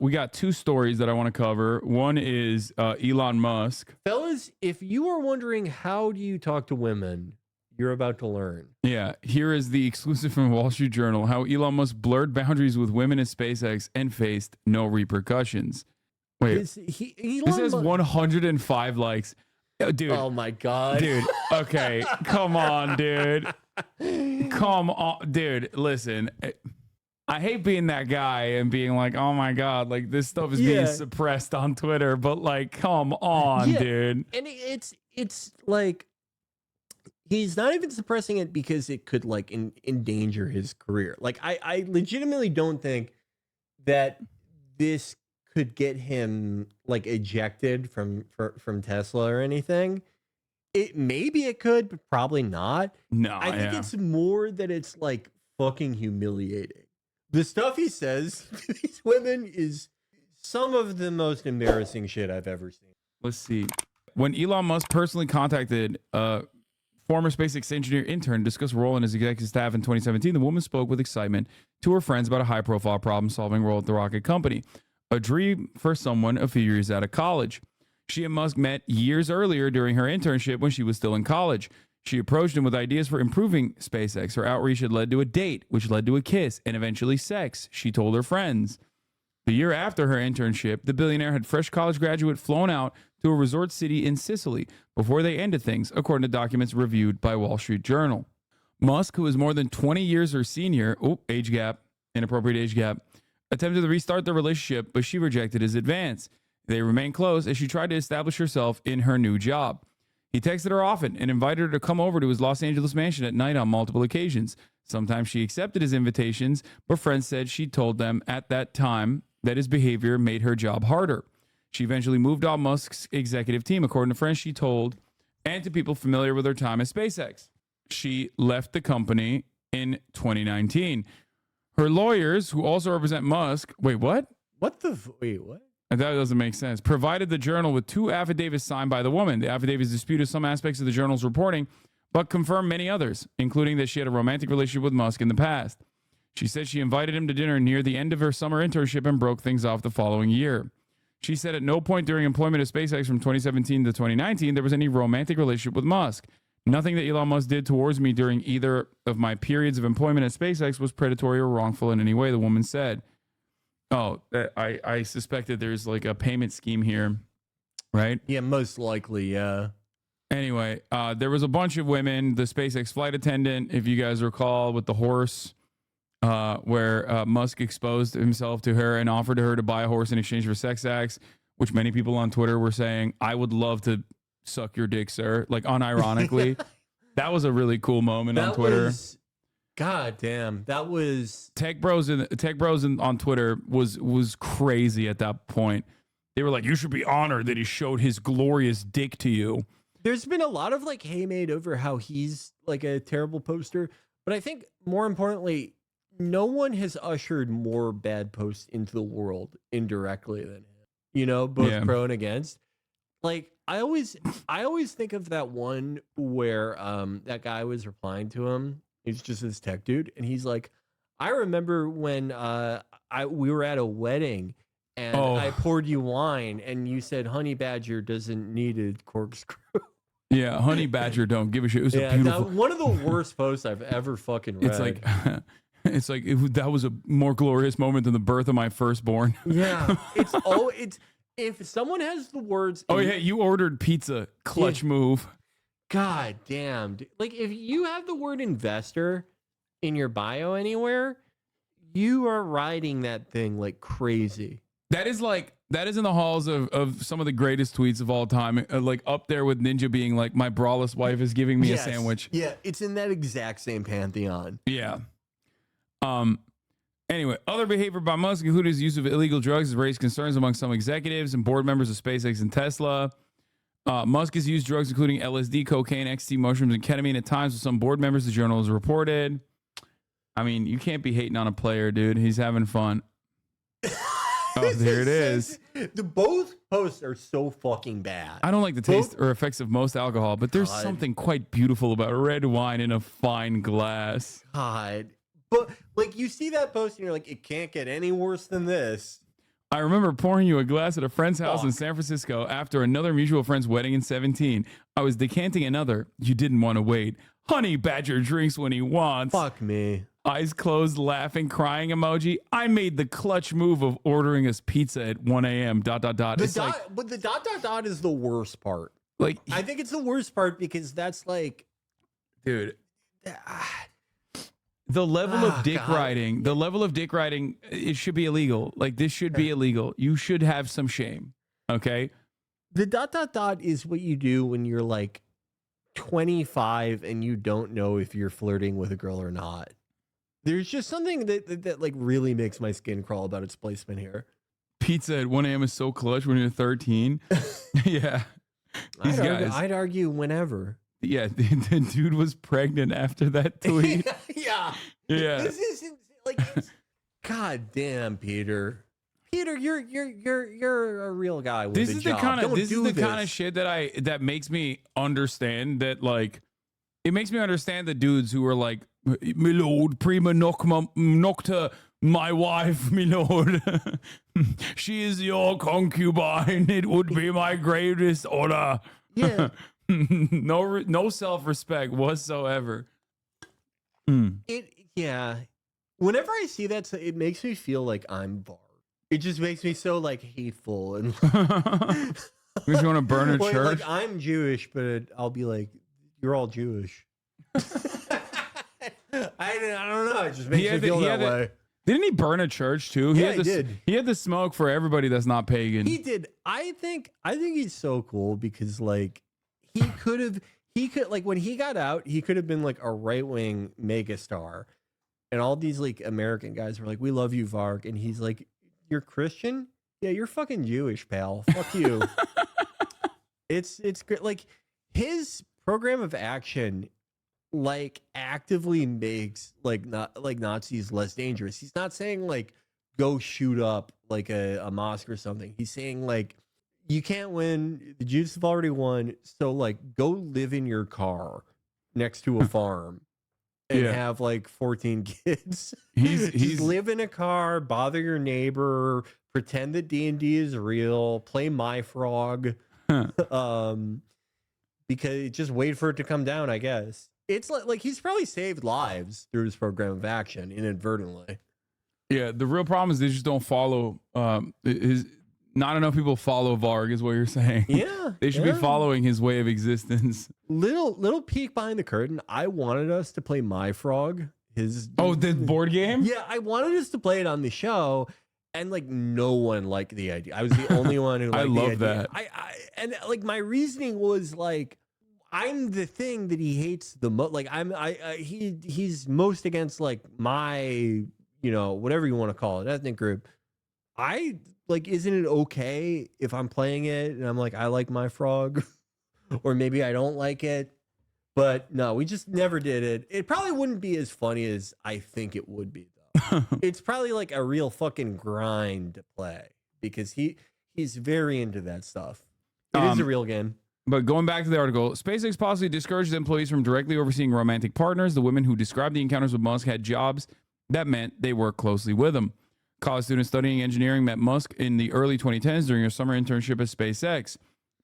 We got two stories that I want to cover. One is Elon Musk. Fellas, if you are wondering how do you talk to women, you're about to learn. Yeah, here is the exclusive from Wall Street Journal, how Elon Musk blurred boundaries with women at SpaceX and faced no repercussions. Wait, this has 105 likes. Dude. Oh my God. Dude, okay. Come on, dude. Come on. Dude, listen. I hate being that guy and being like, oh my God, like this stuff is being suppressed on Twitter, but like, come on, dude. And it's like, he's not even suppressing it because it could like endanger his career. Like, I legitimately don't think that this could get him like ejected from Tesla or anything. Maybe it could, but probably not. No, I think it's more that it's like fucking humiliating. The stuff he says to these women is some of the most embarrassing shit I've ever seen. Let's see. When Elon Musk personally contacted former SpaceX engineer intern to discuss a role in his executive staff in 2017, the woman spoke with excitement to her friends about a high-profile problem-solving role at the rocket company, a dream for someone a few years out of college. She and Musk met years earlier during her internship when she was still in college. She approached him with ideas for improving SpaceX. Her outreach had led to a date, which led to a kiss, and eventually sex, she told her friends. The year after her internship, the billionaire had fresh college graduate flown out to a resort city in Sicily before they ended things, according to documents reviewed by Wall Street Journal. Musk, who is more than 20 years her senior, age gap, inappropriate age gap, attempted to restart their relationship, but she rejected his advance. They remained close as she tried to establish herself in her new job. He texted her often and invited her to come over to his Los Angeles mansion at night on multiple occasions. Sometimes she accepted his invitations, but friends said she told them at that time that his behavior made her job harder. She eventually moved off Musk's executive team, according to friends she told, and to people familiar with her time at SpaceX. She left the company in 2019. Her lawyers, who also represent Musk, wait, what? What? That doesn't make sense. Provided the journal with two affidavits signed by the woman. The affidavits disputed some aspects of the journal's reporting, but confirmed many others, including that she had a romantic relationship with Musk in the past. She said she invited him to dinner near the end of her summer internship and broke things off the following year. She said at no point during employment at SpaceX from 2017 to 2019 there was any romantic relationship with Musk. Nothing that Elon Musk did towards me during either of my periods of employment at SpaceX was predatory or wrongful in any way, the woman said. Oh, I suspected there's like a payment scheme here, right? Yeah, most likely, yeah. Anyway, there was a bunch of women, the SpaceX flight attendant, if you guys recall, with the horse, where Musk exposed himself to her and offered her to buy a horse in exchange for sex acts, which many people on Twitter were saying, I would love to suck your dick, sir, like unironically. That was a really cool moment on Twitter. God damn, that was Tech Bros on Twitter was crazy at that point. They were like, you should be honored that he showed his glorious dick to you. There's been a lot of like hay-made over how he's like a terrible poster, but I think more importantly, no one has ushered more bad posts into the world indirectly than him. You know, both pro and against. Like I always think of that one where that guy was replying to him. He's just this tech dude, and he's like, I remember when we were at a wedding and I poured you wine and you said honey badger doesn't need a corkscrew. Yeah, honey badger don't give a shit. It was a beautiful one of the worst posts I've ever fucking read. It's like that was a more glorious moment than the birth of my firstborn. Yeah, it's if someone has the words. Oh yeah, you ordered pizza. Clutch move. God damn. Dude. Like if you have the word investor in your bio anywhere, you are riding that thing like crazy. That is in the halls of some of the greatest tweets of all time. Like up there with Ninja being like, my braless wife is giving me a sandwich. Yeah, it's in that exact same pantheon. Yeah. Anyway, other behavior by Musk, including his use of illegal drugs, has raised concerns among some executives and board members of SpaceX and Tesla. Musk has used drugs including LSD, cocaine, ecstasy, mushrooms, and ketamine at times with some board members, the journal has reported. I mean, you can't be hating on a player, dude. He's having fun. Oh, there it is. Both posts are so fucking bad. I don't like the taste or effects of most alcohol, but there's something quite beautiful about red wine in a fine glass. God. But, like, you see that post and you're like, it can't get any worse than this. I remember pouring you a glass at a friend's house in Fuck. San Francisco after another mutual friend's wedding in 17. I was decanting another. You didn't want to wait. Honey Badger drinks when he wants. Fuck me. Eyes closed, laughing, crying emoji. I made the clutch move of ordering us pizza at 1 a.m. ... It's But like, the ... is the worst part. like, I think it's the worst part because that's like, dude, the level of dick God. riding, it should be illegal. Like, this should be illegal. You should have some shame. Okay. the ... is what you do when you're like 25 and you don't know if you're flirting with a girl or not. There's just something that like really makes my skin crawl about its placement here. Pizza at 1 a.m. is so clutch when you're 13. Yeah. These guys. I'd argue whenever. Yeah. The dude was pregnant after that tweet. Yeah. Yeah. This is like, God damn, Peter. Peter, you're a real guy with This a is job. the kind of Don't this is do the kind of this. shit that makes me understand that, like, it makes me understand the dudes who are like, my lord, prima nocta, my wife, my lord. She is your concubine. It would be my greatest honor. Yeah. No self-respect whatsoever. Yeah. Whenever I see that, it makes me feel like I'm Varg. It just makes me so like hateful and Makes you want to burn a church. like I'm Jewish, but I'll be like, you're all Jewish. I don't know. It just makes me feel that way. Didn't he burn a church too? Yeah, he did. He had the smoke for everybody that's not pagan. He did. I think he's so cool because like he could like when he got out, he could have been like a right-wing megastar. And all these like American guys were like, "We love you, Varg." And he's like, "You're Christian? Yeah, you're fucking Jewish, pal. Fuck you." It's great. Like his program of action like actively makes like not like Nazis less dangerous. He's not saying like go shoot up like a mosque or something. He's saying like you can't win. The Jews have already won. So like go live in your car next to a farm and have like 14 kids. He's Just live in a car, bother your neighbor, pretend that D&D is real, play My Frog. Because just wait for it to come down, I guess. It's like he's probably saved lives through his program of action inadvertently. Yeah, the real problem is they just don't follow. Not enough people follow Varg, is what you're saying. Yeah, They should be following his way of existence. Little peek behind the curtain. I wanted us to play My Frog. The board game? Yeah, I wanted us to play it on the show, and like no one liked the idea. I was the only one who liked the idea. that. And like my reasoning was like, I'm the thing that he hates the most. Like he's most against like my, whatever you want to call it, ethnic group. Isn't it okay if I'm playing it and I'm like, I like My Frog, or maybe I don't like it? But no, we just never did it. It probably wouldn't be as funny as I think it would be, though. It's probably like a real fucking grind to play because he's very into that stuff. It is a real game. But going back to the article, SpaceX possibly discouraged employees from directly overseeing romantic partners. The women who described the encounters with Musk had jobs that meant they worked closely with him. College students studying engineering met Musk in the early 2010s during a summer internship at SpaceX.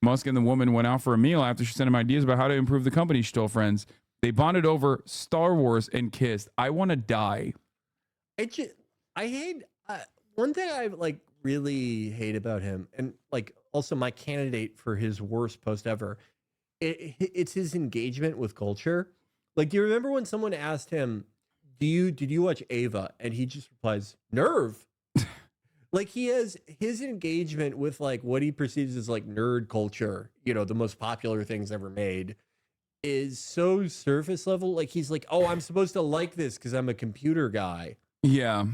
Musk and the woman went out for a meal after she sent him ideas about how to improve the company, she told friends. They bonded over Star Wars and kissed. I want to die. I hate one thing I like really hate about him, and like also my candidate for his worst post ever. It's his engagement with culture. Like, do you remember when someone asked him, "Did you watch Ava?" And he just replies, "Nerve." Like he has his engagement with like what he perceives as like nerd culture, the most popular things ever made, is so surface level. Like he's like, "Oh, I'm supposed to like this because I'm a computer guy." Yeah.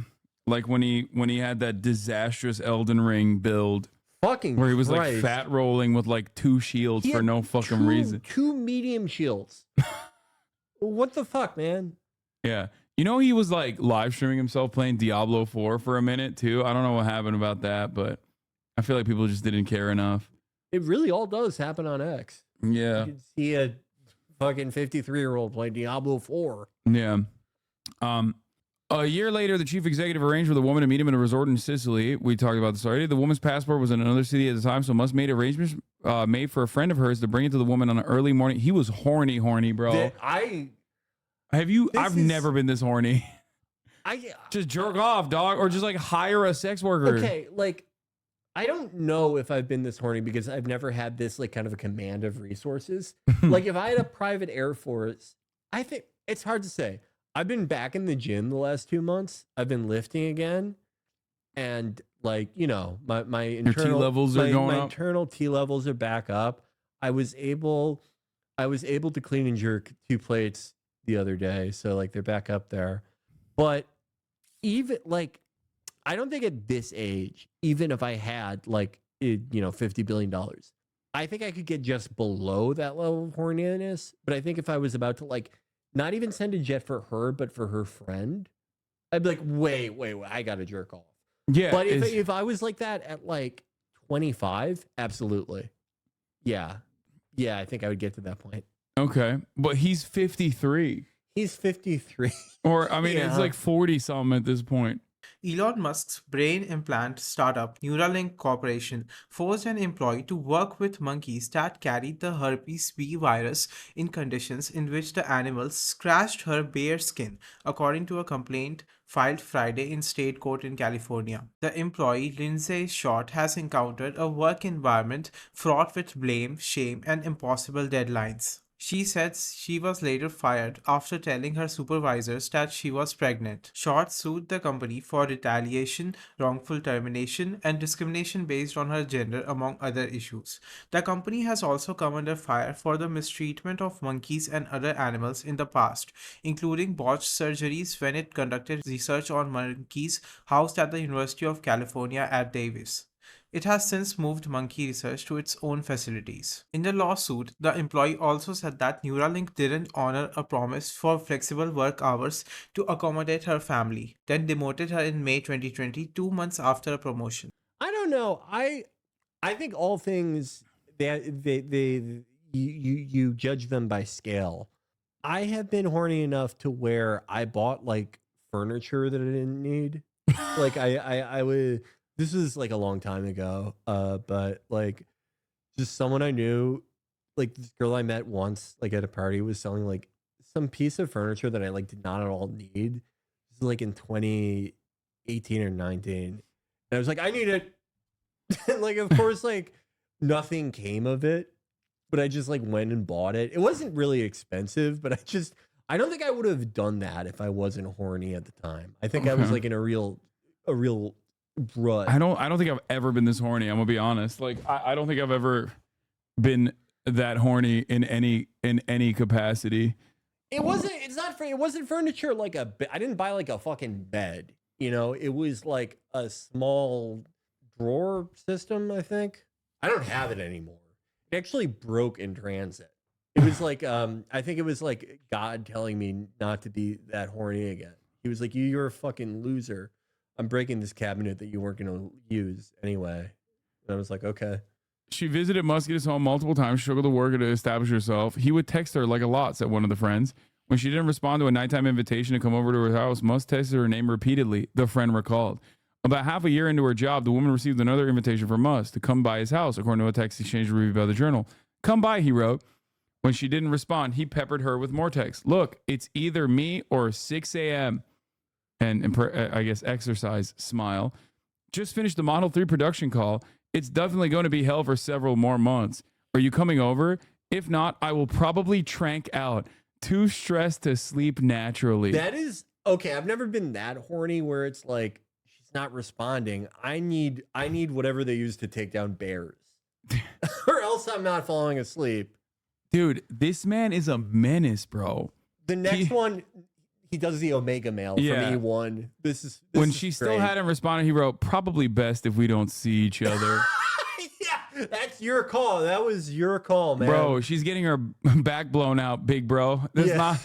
Like when he had that disastrous Elden Ring build Fucking where he was Christ. like fat rolling with like 2 shields He for had no fucking reason. 2 medium shields. What the fuck, man? Yeah. He was like live streaming himself playing Diablo 4 for a minute too. I don't know what happened about that, but I feel like people just didn't care enough. It really all does happen on X. Yeah. You can see a fucking 53-year-old play Diablo 4. Yeah. A year later, the chief executive arranged for the woman to meet him in a resort in Sicily. We talked about this already. The woman's passport was in another city at the time, so Musk made arrangements made for a friend of hers to bring it to the woman on an early morning. He was horny, bro. I've never been this horny. Just jerk off, dog, or just like hire a sex worker. Okay, like I don't know if I've been this horny because I've never had this like kind of a command of resources. Like if I had a private Air Force, I think it's hard to say. I've been back in the gym the last 2 months. I've been lifting again. And like, you know, my internal T levels are going up. My internal T levels are back up. I was able to clean and jerk 2 plates the other day. So like they're back up there. But even like, I don't think at this age, even if I had like, $50 billion, I think I could get just below that level of horniness. But I think if I was about to like, not even send a jet for her, but for her friend, I'd be like, wait, I got to jerk off. Yeah. But if I was like that at like 25, absolutely. Yeah. Yeah, I think I would get to that point. Okay. But he's 53. He's 53. Or, I mean, it's like 40 something at this point. Elon Musk's brain implant startup Neuralink Corporation forced an employee to work with monkeys that carried the herpes B virus in conditions in which the animals scratched her bare skin, according to a complaint filed Friday in state court in California. The employee, Lindsay Short, has encountered a work environment fraught with blame, shame, and impossible deadlines. She says she was later fired after telling her supervisors that she was pregnant. Short sued the company for retaliation, wrongful termination, and discrimination based on her gender, among other issues. The company has also come under fire for the mistreatment of monkeys and other animals in the past, including botched surgeries when it conducted research on monkeys housed at the University of California at Davis. It has since moved monkey research to its own facilities. In the lawsuit, the employee also said that Neuralink didn't honor a promise for flexible work hours to accommodate her family, then demoted her in May 2020, 2 months after a promotion. I don't know. I think all things that you judge them by scale. I have been horny enough to where I bought like furniture that I didn't need. Like I would. This was like a long time ago, but like just someone I knew, like this girl I met once, like at a party, was selling like some piece of furniture that I like did not at all need. This is like in 2018 or 19, and I was like, I need it. And like, of course, like nothing came of it, but I just like went and bought it. It wasn't really expensive, but I don't think I would have done that if I wasn't horny at the time. I think I was like in a real rut. I don't think I've ever been this horny. I'm gonna be honest. Like I don't think I've ever been that horny in any capacity. It wasn't furniture like I didn't buy like a fucking bed. You know, it was like a small drawer system, I think. I don't have it anymore. It actually broke in transit. It was like I think it was like God telling me not to be that horny again. He was like, you're a fucking loser. I'm breaking this cabinet that you weren't going to use anyway. And I was like, okay. She visited Musk at his home multiple times, struggled to work to establish herself. He would text her like a lot, said one of the friends. When she didn't respond to a nighttime invitation to come over to her house, Musk texted her name repeatedly, the friend recalled. About half a year into her job, the woman received another invitation from Musk to come by his house, according to a text exchange reviewed by the Journal. Come by, he wrote. When she didn't respond, he peppered her with more texts. Look, it's either me or 6 a.m. And I guess exercise, smile. Just finished the Model 3 production call. It's definitely going to be hell for several more months. Are you coming over? If not, I will probably trank out. Too stressed to sleep naturally. That is okay. I've never been that horny where it's like she's not responding. I need whatever they use to take down bears, or else I'm not falling asleep. Dude, this man is a menace, bro. The next one. He does the Omega mail from E1. This when is she great. Still hadn't responded, he wrote, probably best if we don't see each other. Yeah, that's your call. That was your call, man. Bro, she's getting her back blown out, big bro. That's not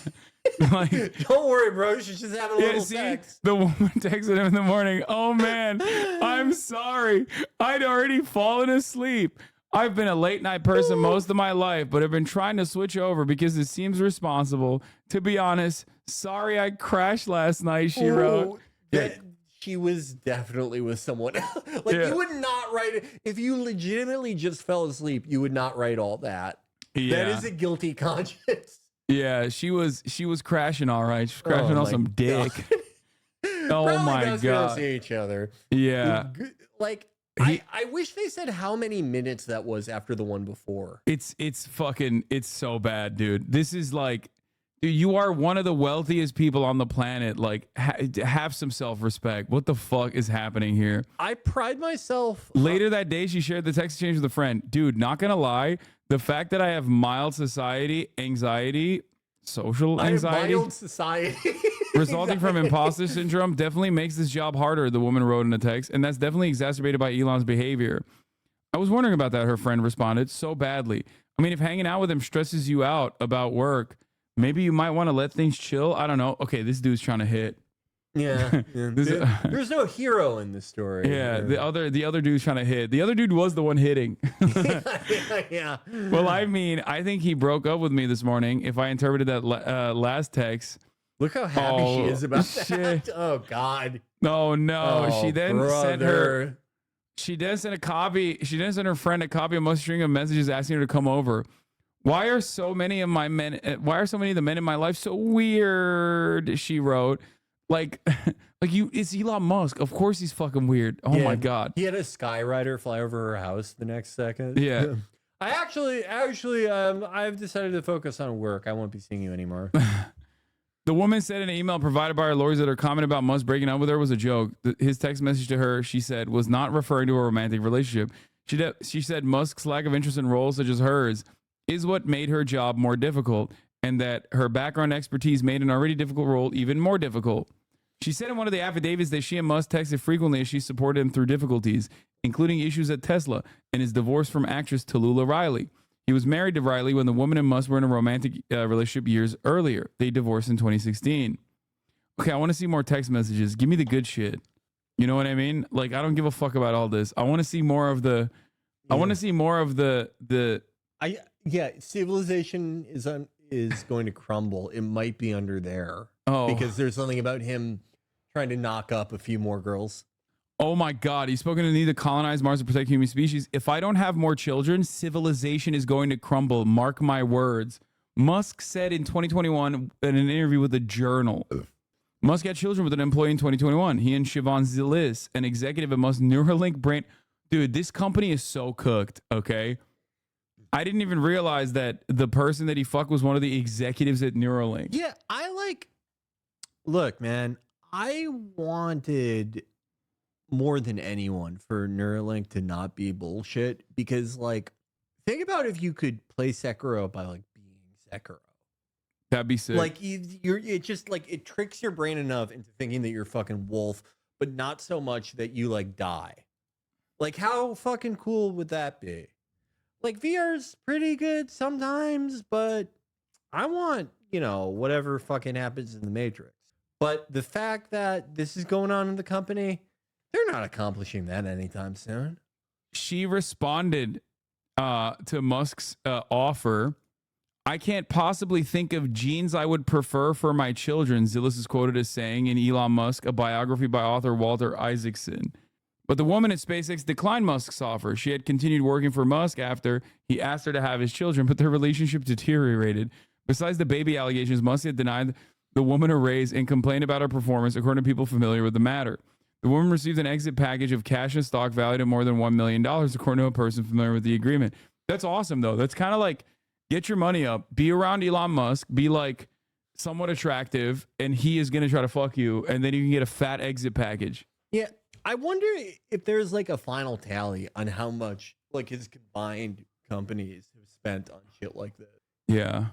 like. Don't worry, bro. She's just having a little sex. The woman texted him in the morning. Oh man, I'm sorry. I'd already fallen asleep. I've been a late night person most of my life, but I've been trying to switch over because it seems responsible. To be honest, Sorry, I crashed last night. She wrote. That she was definitely with someone else. Like Yeah. you would not write it if you legitimately just fell asleep. You would not write all that. Yeah. That is a guilty conscience. Yeah, she was crashing all right. She was crashing on my some dick. God. Oh Probably my best we don't God. see each other. Yeah. Like He- I wish they said how many minutes that was after the one before. It's so bad, dude. This is like, dude, you are one of the wealthiest people on the planet. Like, have some self-respect. What the fuck is happening here? I pride myself. Later that day, she shared the text exchange with a friend. Dude, not gonna lie, the fact that I have mild social I have anxiety, mild society. resulting from imposter syndrome definitely makes this job harder, the woman wrote in a text, and that's definitely exacerbated by Elon's behavior. I was wondering about that, her friend responded, so badly. I mean, if hanging out with him stresses you out about work, maybe you might want to let things chill. I don't know. Okay, this dude's trying to hit. Yeah. This- There's no hero in this story. Yeah, the other dude's trying to hit. The other dude was the one hitting. yeah. Well, I mean, I think he broke up with me this morning. If I interpreted that last text. Look how happy she is about that. shit. Oh God. Oh no! Oh, She then sent her. brother. She then sent a copy. She then sent her friend a copy of a string of messages asking her to come over. Why are so many of the men in my life so weird? She wrote, like it's Elon Musk. Of course he's fucking weird. Oh Yeah, my God. He had a Skyrider fly over her house the next second. Yeah. I actually, I've decided to focus on work. I won't be seeing you anymore. The woman said in an email provided by her lawyers that her comment about Musk breaking up with her was a joke. His text message to her, she said, was not referring to a romantic relationship. She said Musk's lack of interest in roles such as hers is what made her job more difficult, and that her background expertise made an already difficult role even more difficult. She said in one of the affidavits that she and Musk texted frequently as she supported him through difficulties, including issues at Tesla and his divorce from actress Tallulah Riley. He was married to Riley when the woman and Musk were in a romantic relationship years earlier. They divorced in 2016. Okay, I want to see more text messages. Give me the good shit. You know what I mean? Like, I don't give a fuck about all this. I want to see more of the. I want to see more of the. Civilization is going to crumble. It might be under there. Oh, Because there's something about him trying to knock up a few more girls. oh my God! He's spoken to the need to colonize Mars to protect human species. If I don't have more children, civilization is going to crumble. Mark my words. Musk said in 2021 in an interview with a journal. Musk had children with an employee in 2021. He and Siobhan Zilis, an executive at Musk's Neuralink brain. Dude, this company is so cooked, okay? I didn't even realize that the person that he fucked was one of the executives at Neuralink. Yeah, look, man, I wanted more than anyone for Neuralink to not be bullshit because, like, think about if you could play Sekiro by, like, being Sekiro. That'd be sick. Like, it just, like, it tricks your brain enough into thinking that you're fucking wolf, but not so much that you, like, die. Like, how fucking cool would that be? Like, VR's pretty good sometimes, but I want, whatever fucking happens in the Matrix. But the fact that this is going on in the company, they're not accomplishing that anytime soon. She responded to Musk's offer. I can't possibly think of genes I would prefer for my children, Zilis is quoted as saying in Elon Musk, a biography by author Walter Isaacson. But the woman at SpaceX declined Musk's offer. She had continued working for Musk after he asked her to have his children, but their relationship deteriorated. Besides the baby allegations, Musk had denied the woman a raise and complained about her performance, according to people familiar with the matter. The woman received an exit package of cash and stock valued at more than $1 million, according to a person familiar with the agreement. That's awesome, though. That's kind of like, get your money up, be around Elon Musk, be like somewhat attractive, and he is going to try to fuck you, and then you can get a fat exit package. Yeah, I wonder if there's like a final tally on how much like his combined companies have spent on shit like this. Yeah.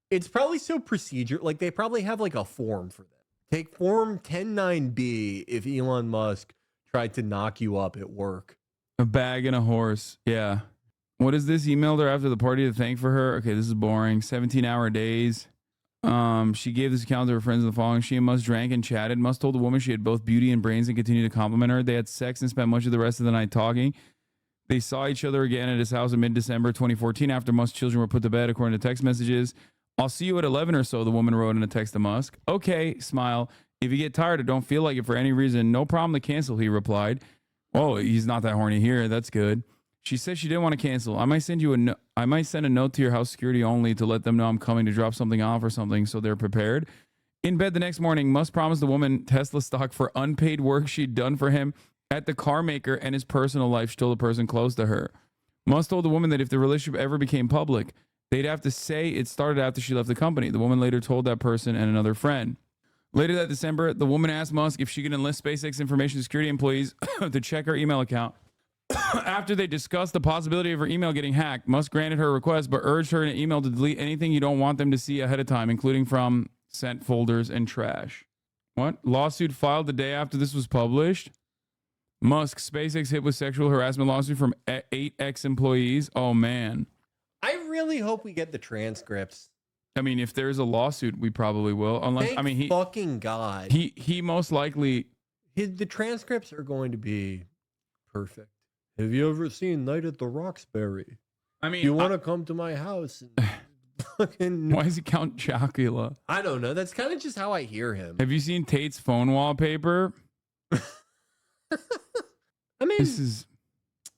It's probably so procedure. Like they probably have like a form for them. Take form 109B if Elon Musk tried to knock you up at work. A bag and a horse. Yeah. What is this? Emailed her after the party to thank for her. Okay, this is boring. 17-hour days. She gave this account to her friends in the following. She and Musk drank and chatted. Musk told the woman she had both beauty and brains and continued to compliment her. They had sex and spent much of the rest of the night talking. They saw each other again at his house in mid-December 2014 after Musk's children were put to bed, according to text messages. I'll see you at 11 or so, the woman wrote in a text to Musk. Okay, smile. If you get tired or don't feel like it for any reason, no problem to cancel, he replied. Oh, he's not that horny here. That's good. She said she didn't want to cancel. I might send a note to your house security only to let them know I'm coming to drop something off or something so they're prepared. In bed the next morning, Musk promised the woman Tesla stock for unpaid work she'd done for him at the car maker, and his personal life she told a person close to her. Musk told the woman that if the relationship ever became public, they'd have to say it started after she left the company. The woman later told that person and another friend. Later that December, the woman asked Musk if she could enlist SpaceX information security employees to check her email account. After they discussed the possibility of her email getting hacked, Musk granted her request but urged her in an email to delete anything you don't want them to see ahead of time, including from sent folders and trash. What? Lawsuit filed the day after this was published? Musk, SpaceX hit with sexual harassment lawsuit from 8 ex-employees. Oh, man. I really hope we get the transcripts. I mean, if there's a lawsuit, we probably will. Unless, Thank I mean, fucking God. he most likely... The transcripts are going to be perfect. Have you ever seen Night at the Roxbury? I mean... You want to come to my house? And fucking... Why is it Count Chocula? I don't know. That's kind of just how I hear him. Have you seen Tate's phone wallpaper? I mean,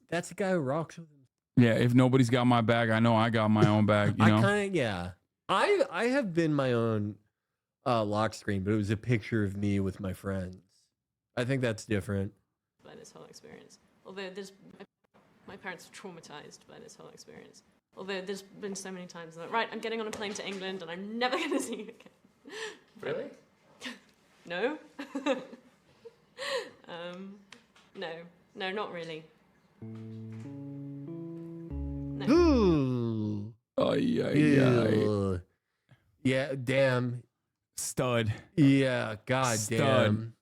that's the guy who rocks with him. Yeah, if nobody's got my bag, I know I got my own bag, you know? I kind of, yeah. I have been my own lock screen, but it was a picture of me with my friends. I think that's different. By this whole experience. Although my parents were traumatized by this whole experience. Although there's been so many times that, right, I'm getting on a plane to England and I'm never going to see you again. Really? No. No, not really. No. Ooh. Oh, yeah. Ew. Yeah, damn. Stud. Yeah, god Stud. damn.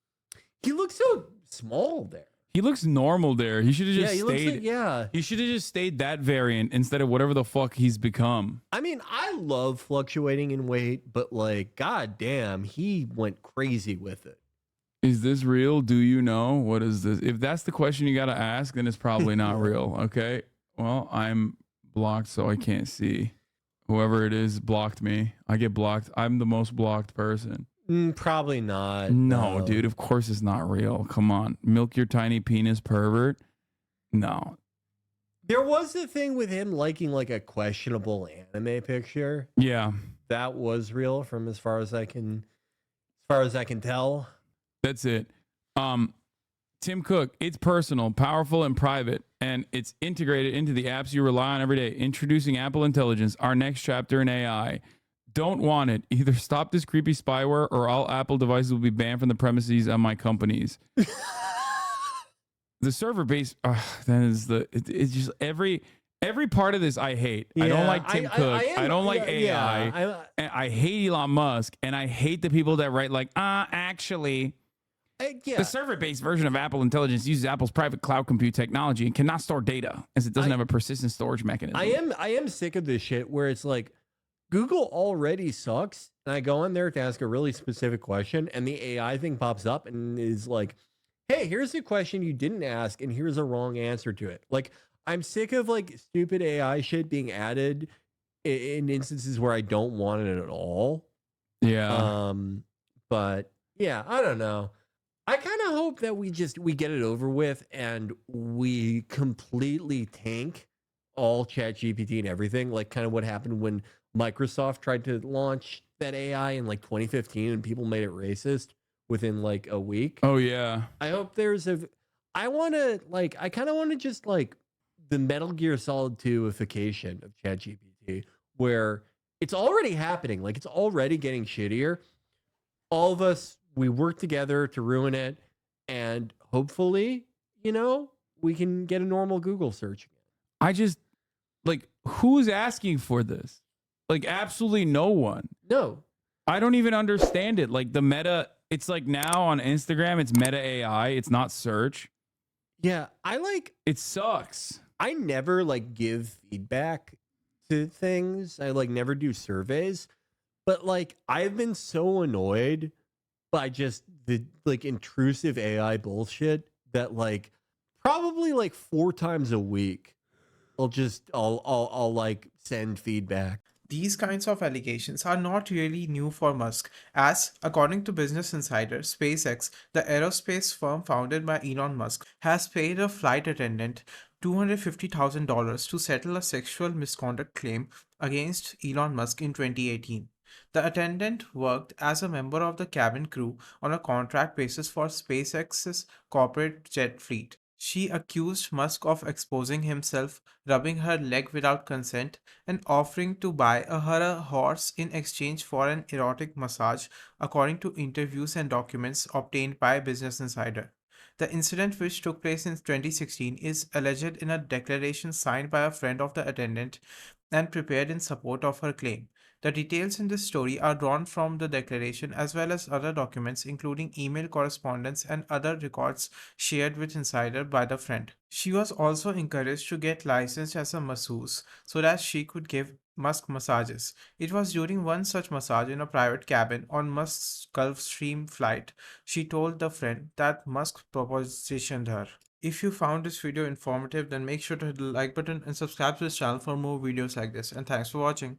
He looks so small there. He looks normal there. He should have just He stayed. looks like, yeah. He should have just stayed that variant instead of whatever the fuck he's become. I mean, I love fluctuating in weight, but like, god damn, he went crazy with it. Is this real? Do you know? What is this? If that's the question you got to ask, then it's probably not real. Okay. Well, I'm blocked, so I can't see. Whoever it is blocked me. I get blocked. I'm the most blocked person. Probably not. No, dude. Of course it's not real. Come on. Milk your tiny penis, pervert. No. There was a thing with him liking like a questionable anime picture. Yeah. That was real from as far as I can tell. That's it. Tim Cook, it's personal, powerful, and private, and it's integrated into the apps you rely on every day. Introducing Apple Intelligence, our next chapter in AI. Don't want it. Either stop this creepy spyware or all Apple devices will be banned from the premises of my companies. The server base, it's just every part of this I hate. I don't like Tim Cook. I don't like AI. And I hate Elon Musk, and I hate the people that write like, actually... The server-based version of Apple Intelligence uses Apple's private cloud compute technology and cannot store data as it doesn't have a persistent storage mechanism. I am sick of this shit where it's like Google already sucks, and I go on there to ask a really specific question, and the AI thing pops up and is like, "Hey, here's a question you didn't ask, and here's a wrong answer to it." Like, I'm sick of like stupid AI shit being added in instances where I don't want it at all. Yeah. But yeah, I don't know. I kind of hope that we get it over with and we completely tank all ChatGPT and everything, like kind of what happened when Microsoft tried to launch that AI in like 2015 and people made it racist within like a week. Oh yeah. I hope I kind of want to just like the Metal Gear Solid 2ification of ChatGPT, where it's already happening. Like, it's already getting shittier. All of us, we work together to ruin it, and hopefully, we can get a normal Google search again. I just, like, who's asking for this? Like, absolutely no one. No. I don't even understand it. Like, the meta, it's like now on Instagram, it's meta AI. It's not search. Yeah, it sucks. I never, like, give feedback to things. I, like, never do surveys. But, like, I've been so annoyed by just the like intrusive AI bullshit that like probably like 4 times a week I'll like send feedback. These kinds of allegations are not really new for Musk, as, according to Business Insider, SpaceX, the aerospace firm founded by Elon Musk, has paid a flight attendant $250,000 to settle a sexual misconduct claim against Elon Musk in 2018. The attendant worked as a member of the cabin crew on a contract basis for SpaceX's corporate jet fleet. She accused Musk of exposing himself, rubbing her leg without consent, and offering to buy her a horse in exchange for an erotic massage, according to interviews and documents obtained by Business Insider. The incident, which took place in 2016, is alleged in a declaration signed by a friend of the attendant and prepared in support of her claim. The details in this story are drawn from the declaration as well as other documents, including email correspondence and other records shared with Insider by the friend. She was also encouraged to get licensed as a masseuse so that she could give Musk massages. It was during one such massage in a private cabin on Musk's Gulfstream flight, she told the friend, that Musk propositioned her. If you found this video informative, then make sure to hit the like button and subscribe to this channel for more videos like this. And thanks for watching.